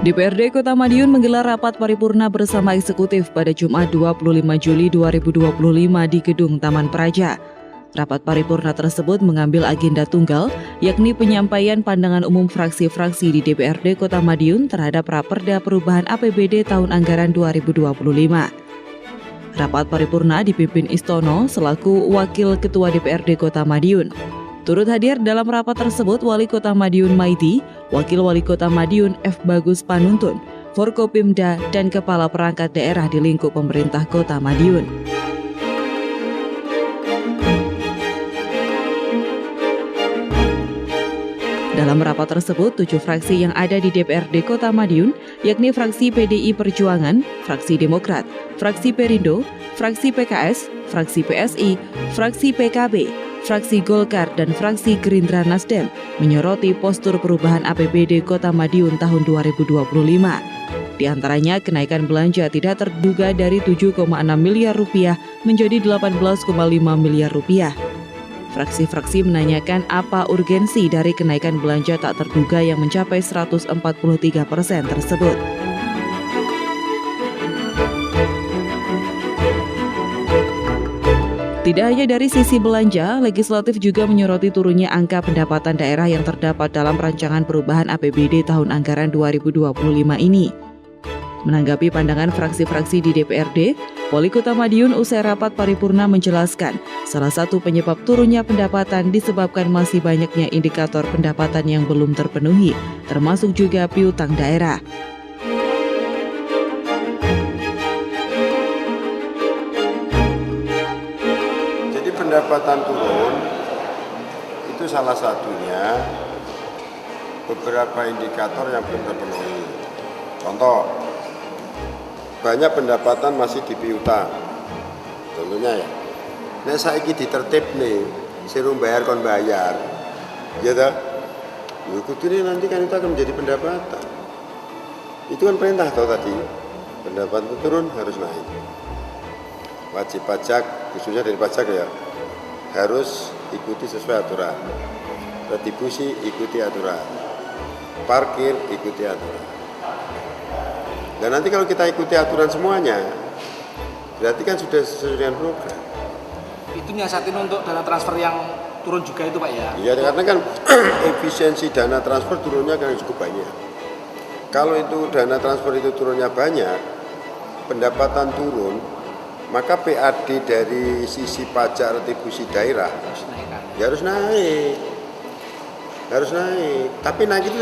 DPRD Kota Madiun menggelar rapat paripurna bersama eksekutif pada Jumat 25 Juli 2025 di Gedung Taman Praja. Rapat paripurna tersebut mengambil agenda tunggal, yakni penyampaian pandangan umum fraksi-fraksi di DPRD Kota Madiun terhadap Raperda Perubahan APBD tahun anggaran 2025. Rapat paripurna dipimpin Istono selaku Wakil Ketua DPRD Kota Madiun. Turut hadir dalam rapat tersebut Wali Kota Madiun Maidi, Wakil Wali Kota Madiun F. Bagus Panuntun, Forkopimda, dan Kepala Perangkat Daerah di lingkup pemerintah Kota Madiun. Dalam rapat tersebut, 7 fraksi yang ada di DPRD Kota Madiun, yakni fraksi PDI Perjuangan, fraksi Demokrat, fraksi Perindo, fraksi PKS, fraksi PSI, fraksi PKB, fraksi Golkar, dan fraksi Gerindra Nasdem menyoroti postur perubahan APBD Kota Madiun tahun 2025. Di antaranya, kenaikan belanja tidak terduga dari 7,6 miliar rupiah menjadi 18,5 miliar rupiah. Fraksi-fraksi menanyakan apa urgensi dari kenaikan belanja tak terduga yang mencapai 143% tersebut. Tidak hanya dari sisi belanja, legislatif juga menyoroti turunnya angka pendapatan daerah yang terdapat dalam rancangan perubahan APBD tahun anggaran 2025 ini. Menanggapi pandangan fraksi-fraksi di DPRD, Wali Kota Madiun usai rapat paripurna menjelaskan, salah satu penyebab turunnya pendapatan disebabkan masih banyaknya indikator pendapatan yang belum terpenuhi, termasuk juga piutang daerah. Jadi pendapatan turun itu salah satunya beberapa indikator yang belum terpenuhi. Contoh, banyak pendapatan masih di piutang, contohnya ya. Nek saiki ditertib nih, sirum bayar kon bayar, ya dah. Kudune nanti kan itu akan menjadi pendapatan. Itu kan perintah tau tadi, pendapatan turun harus naik. Wajib pajak, khususnya dari pajak ya, harus ikuti sesuai aturan. Retribusi ikuti aturan, parkir ikuti aturan. Dan nanti kalau kita ikuti aturan semuanya, berarti kan sudah sesuai dengan program. Itu nyiasatin untuk dana transfer yang turun juga itu Pak ya? Iya, karena kan efisiensi dana transfer turunnya kan cukup banyak. Kalau itu dana transfer itu turunnya banyak, pendapatan turun, maka PAD dari sisi pajak retribusi daerah harus naik. Harus naik. Tapi naik itu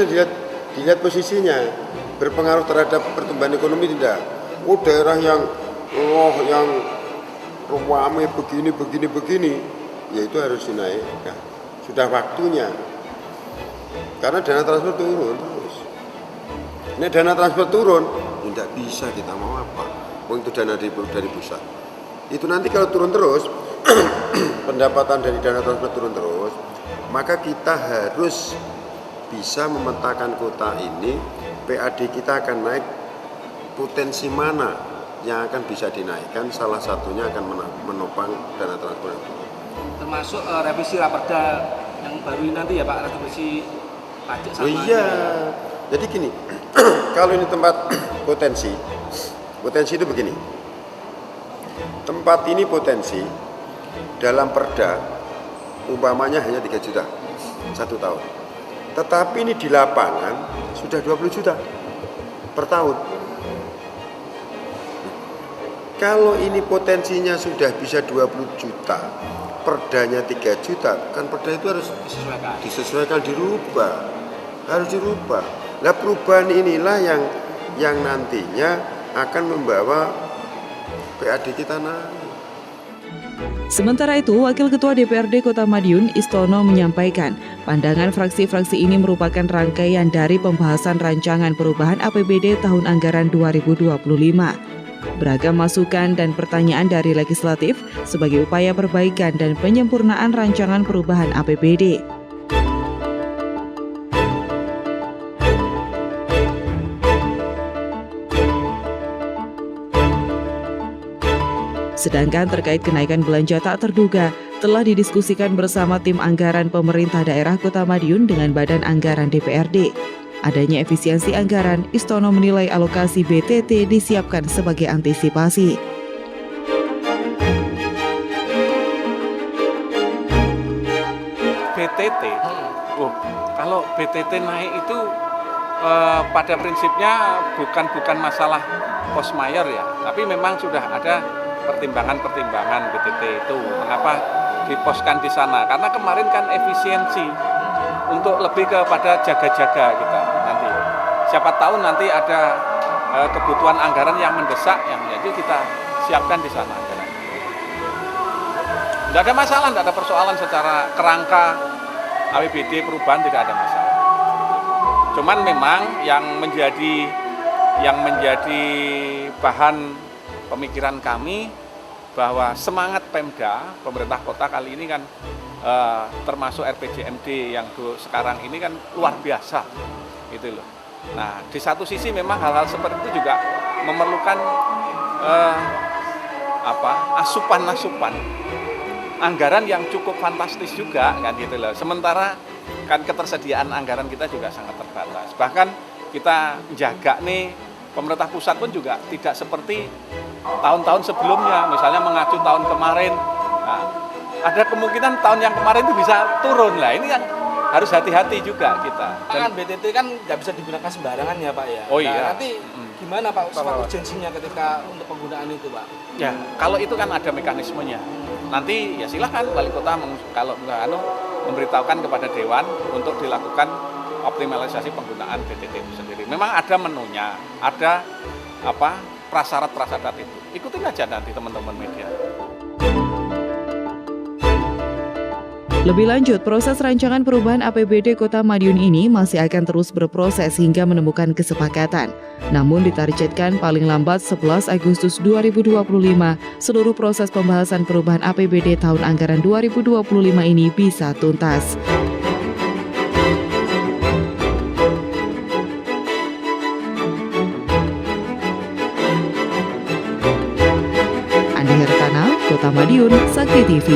dilihat posisinya. Berpengaruh terhadap pertumbuhan ekonomi tidak? Oh, daerah yang ramai begini, ya itu harus dinaikkan. Sudah waktunya. Karena dana transfer turun terus. Ini dana transfer turun, tidak bisa kita mau apa? Oh, itu dana dari pusat. Itu nanti kalau turun terus, pendapatan dari dana transfer turun terus, maka kita harus bisa memetakan kota ini. PAD kita akan naik, potensi mana yang akan bisa dinaikkan, salah satunya akan menopang dana transfer. Termasuk revisi Raperda yang baru ini nanti ya Pak, revisi pajak sama. Oh iya, jadi gini, kalau ini tempat potensi itu begini. Tempat ini potensi dalam perda umpamanya hanya 3 juta 1 tahun. Tetapi ini di lapangan sudah 20 juta per tahun. Kalau ini potensinya sudah bisa 20 juta, perdanya 3 juta, kan perda itu harus disesuaikan, harus dirubah. Nah, perubahan inilah yang nantinya akan membawa PAD kita naik. Sementara itu, Wakil Ketua DPRD Kota Madiun, Istono, menyampaikan pandangan fraksi-fraksi ini merupakan rangkaian dari pembahasan rancangan perubahan APBD tahun anggaran 2025. Beragam masukan dan pertanyaan dari legislatif sebagai upaya perbaikan dan penyempurnaan rancangan perubahan APBD. Sedangkan terkait kenaikan belanja tak terduga, telah didiskusikan bersama tim anggaran pemerintah daerah Kota Madiun dengan Badan Anggaran DPRD. Adanya efisiensi anggaran, Istono menilai alokasi BTT disiapkan sebagai antisipasi. BTT, kalau BTT naik itu pada prinsipnya bukan masalah pos mayor ya, tapi memang sudah ada pertimbangan BTT itu. Mengapa diposkan di sana? Karena kemarin kan efisiensi untuk lebih kepada jaga-jaga kita nanti. Siapa tahu nanti ada kebutuhan anggaran yang mendesak, yang jadi kita siapkan di sana. Tidak ada masalah, tidak ada persoalan secara kerangka APBD perubahan, tidak ada masalah. Cuman memang yang menjadi bahan pemikiran kami bahwa semangat Pemda, pemerintah kota kali ini kan termasuk RPJMD yang sekarang ini kan luar biasa, gitu loh. Nah, di satu sisi memang hal-hal seperti itu juga memerlukan asupan anggaran yang cukup fantastis juga kan gitu loh. Sementara kan ketersediaan anggaran kita juga sangat terbatas. Bahkan kita jaga nih, pemerintah pusat pun juga tidak seperti tahun-tahun sebelumnya, misalnya mengacu tahun kemarin. Nah, ada kemungkinan tahun yang kemarin itu bisa turun lah. Ini yang harus hati-hati juga kita. Kan BTT kan nggak bisa digunakan sembarangan ya Pak ya. Oh iya. Nanti gimana Pak urgensinya ketika untuk penggunaan itu Pak? Ya, kalau itu kan ada mekanismenya. Nanti ya silahkan wali kota kalau memberitahukan kepada dewan untuk dilakukan optimalisasi penggunaan BTT itu sendiri. Memang ada menunya, ada prasyarat-prasyarat itu. Ikutin aja nanti teman-teman media. Lebih lanjut, proses rancangan perubahan APBD Kota Madiun ini masih akan terus berproses hingga menemukan kesepakatan. Namun ditargetkan paling lambat 11 Agustus 2025, seluruh proses pembahasan perubahan APBD tahun anggaran 2025 ini bisa tuntas. Andi Hertana, Kota Madiun, Sakti TV.